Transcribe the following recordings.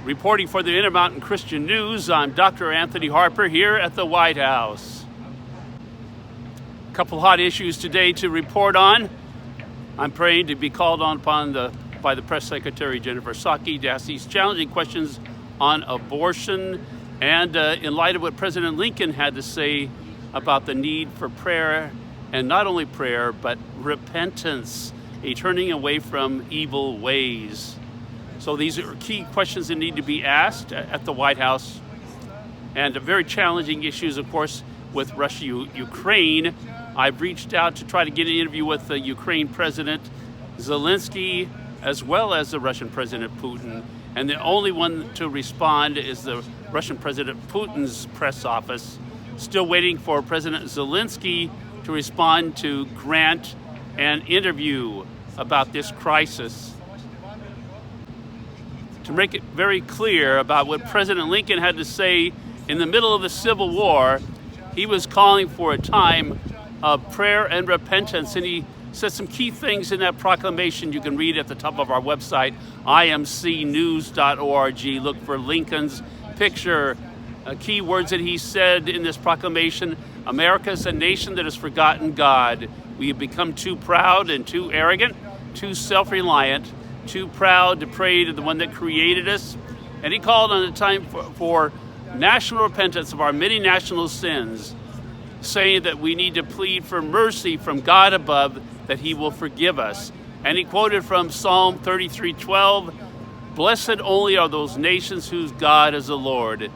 Reporting for the Intermountain Christian News, I'm Dr. Anthony Harper here at the White House. A couple hot issues today to report on. I'm praying to be called on by the Press Secretary Jennifer Psaki to ask these challenging questions on abortion and in light of what President Lincoln had to say about the need for prayer, and not only prayer, but repentance, a turning away from evil ways. So these are key questions that need to be asked at the White House, and very challenging issues, of course, with Russia-Ukraine. I've reached out to try to get an interview with the Ukraine President Zelensky, as well as the Russian President Putin, and the only one to respond is the Russian President Putin's press office. Still waiting for President Zelensky to respond to grant an interview about this crisis. To make it very clear about what President Lincoln had to say in the middle of the Civil War, he was calling for a time of prayer and repentance, and he said some key things in that proclamation you can read at the top of our website, imcnews.org. Look for Lincoln's picture. Key words that he said in this proclamation: America is a nation that has forgotten God. We have become too proud and too arrogant, too self-reliant, too proud to pray to the one that created us. And he called on a time for national repentance of our many national sins, saying that we need to plead for mercy from God above, that he will forgive us. And he quoted from Psalm 33:12, "Blessed only are those nations whose God is the Lord."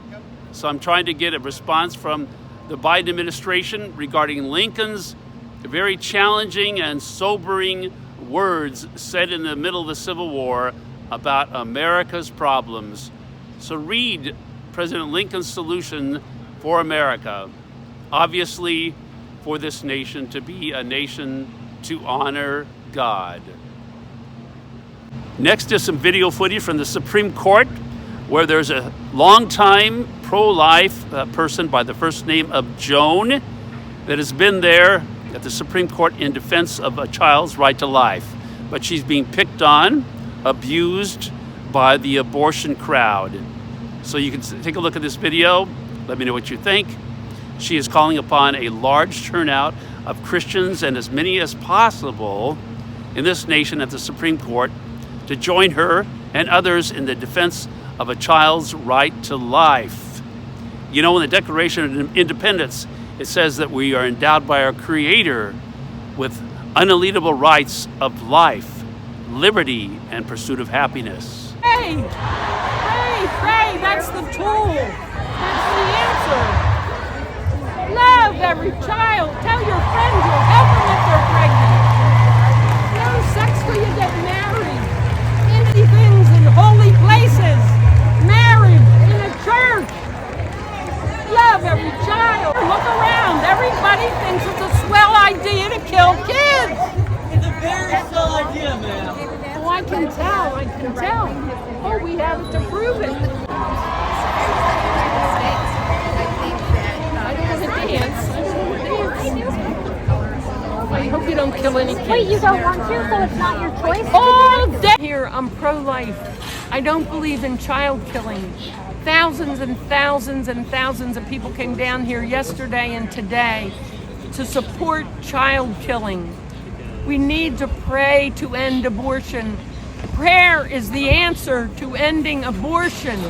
So I'm trying to get a response from the Biden administration regarding Lincoln's very challenging and sobering words said in the middle of the Civil War about America's problems. So read President Lincoln's solution for America. Obviously, for this nation to be a nation to honor God. Next is some video footage from the Supreme Court, where there's a longtime pro-life person by the first name of Joan that has been there at the Supreme Court in defense of a child's right to life. But she's being picked on, abused by the abortion crowd. So you can take a look at this video. Let me know what you think. She is calling upon a large turnout of Christians and as many as possible in this nation at the Supreme Court to join her and others in the defense of a child's right to life. You know, in the Declaration of Independence, it says that we are endowed by our Creator with unalienable rights of life, liberty, and pursuit of happiness. Pray! Pray! Pray! That's the tool! That's the answer! Love every child! Tell your friends you'll help them if they're pregnant! No sex till you get married! Empty things in holy places! Married in a church! Love every child! Look around! Everybody thinks it's a swell idea to kill kids! It's a very swell idea, man. Oh, I can tell! Oh, we have to prove it! I hope you don't kill any kids. Wait, you don't want to, so it's not your choice? All day here, I'm pro-life. I don't believe in child killing. Thousands and thousands and thousands of people came down here yesterday and today to support child killing. We need to pray to end abortion. Prayer is the answer to ending abortion.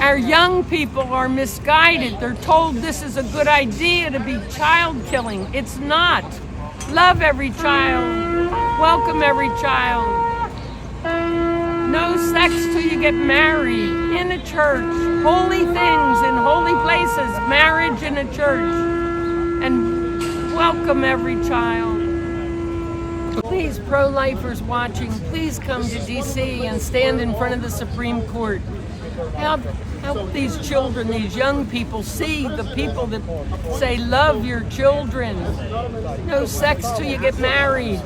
Our young people are misguided. They're told this is a good idea to be child killing. It's not. Love every child. Welcome every child. No sex till you get married in a church. Holy things in holy places. Marriage in a church. And welcome every child. Please, pro-lifers watching, please come to DC and stand in front of the Supreme Court. Help these children, these young people, see the people that say, love your children. No sex till you get married.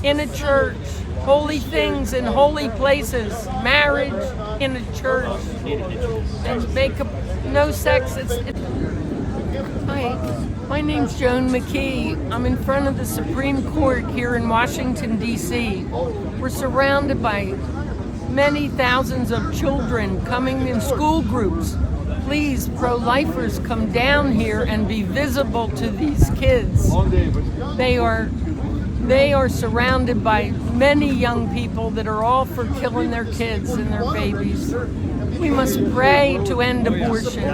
In a church. Holy things in holy places. Marriage in a church. And no sex. Hi, my name's Joan McKee. I'm in front of the Supreme Court here in Washington, D.C. We're surrounded by many thousands of children coming in school groups. Please, pro-lifers, come down here and be visible to these kids. They are surrounded by many young people that are all for killing their kids and their babies. We must pray to end abortion.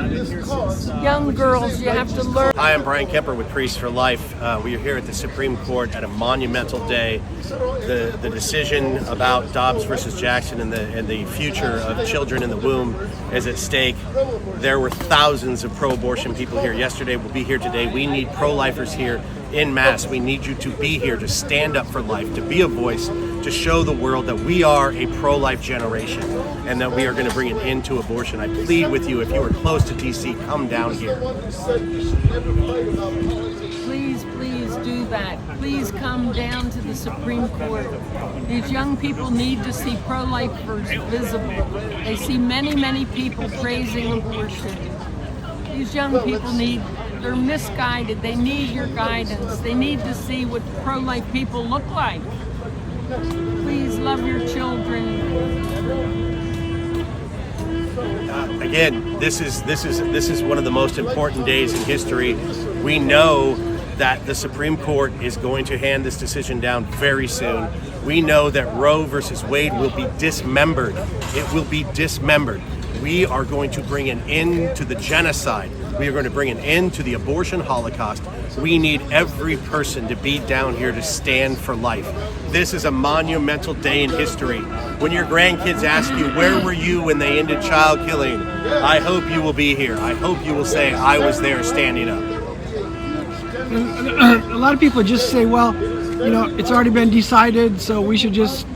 Young girls, you have to learn. Hi, I'm Brian Kemper with Priests for Life. We are here at the Supreme Court at a monumental day. The decision about Dobbs versus Jackson and the future of children in the womb is at stake. There were thousands of pro-abortion people here yesterday. We'll be here today. We need pro-lifers here en masse. We need you to be here, to stand up for life, to be a voice, to show the world that we are a pro-life generation and that we are going to bring an end to abortion. I plead with you, if you are close to DC, come down here. Please, please do that. Please come down to the Supreme Court. These young people need to see pro-lifers visible. They see many, many people praising abortion. These young people they're misguided. They need your guidance. They need to see what pro-life people look like. Please love your children. Again, this is one of the most important days in history. We know that the Supreme Court is going to hand this decision down very soon. We know that Roe versus Wade will be dismembered. It will be dismembered. We are going to bring an end to the genocide. We are going to bring an end to the abortion holocaust. We need every person to be down here to stand for life. This is a monumental day in history. When your grandkids ask you, where were you when they ended child killing? I hope you will be here. I hope you will say, I was there standing up. A lot of people just say, well, you know, it's already been decided, so we should just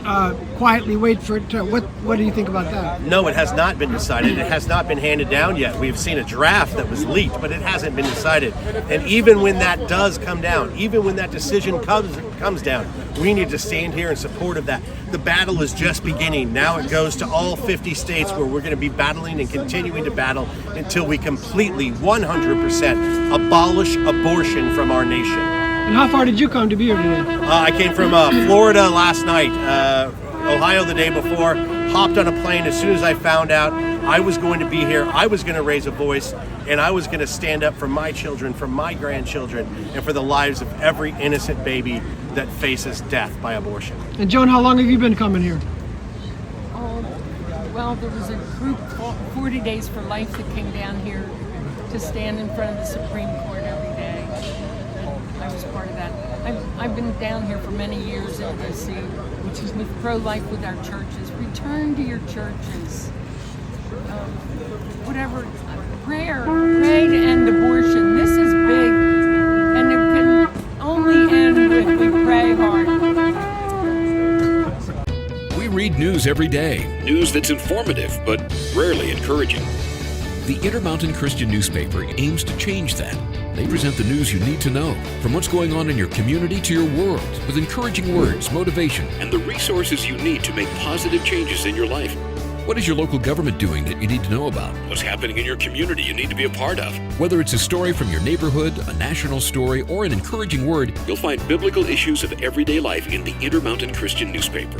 quietly wait for it to. What do you think about that? No, it has not been decided. It has not been handed down yet. We've seen a draft that was leaked, but it hasn't been decided. And even when that does come down, even when that decision comes down, we need to stand here in support of that. The battle is just beginning. Now it goes to all 50 states where we're going to be battling and continuing to battle until we completely, 100% abolish abortion from our nation. And how far did you come to be here today? I came from Florida last night, Ohio the day before, hopped on a plane as soon as I found out I was going to be here. I was going to raise a voice, and I was going to stand up for my children, for my grandchildren, and for the lives of every innocent baby that faces death by abortion. And Joan, how long have you been coming here? Oh, well, there was a group, 40 Days for Life, that came down here to stand in front of the Supreme Court every day. I was part of that. I've been down here for many years in D.C., which is with pro-life with our churches. Return to your churches. Whatever, pray to end abortion. This is big, and it can only end if we pray hard. We read news every day, news that's informative but rarely encouraging. The Intermountain Christian newspaper aims to change that. They present the news you need to know, from what's going on in your community to your world, with encouraging words, motivation, and the resources you need to make positive changes in your life. What is your local government doing that you need to know about? What's happening in your community you need to be a part of? Whether it's a story from your neighborhood, a national story, or an encouraging word, you'll find biblical issues of everyday life in the Intermountain Christian newspaper.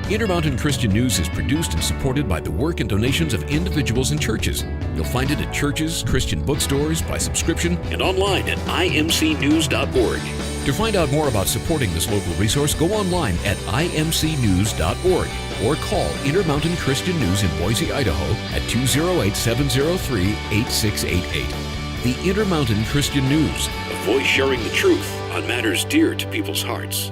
Intermountain Christian News is produced and supported by the work and donations of individuals and churches. You'll find it at churches, Christian bookstores, by subscription, and online at imcnews.org. To find out more about supporting this local resource, go online at imcnews.org or call Intermountain Christian News in Boise, Idaho at 208-703-8688. The Intermountain Christian News, a voice sharing the truth on matters dear to people's hearts.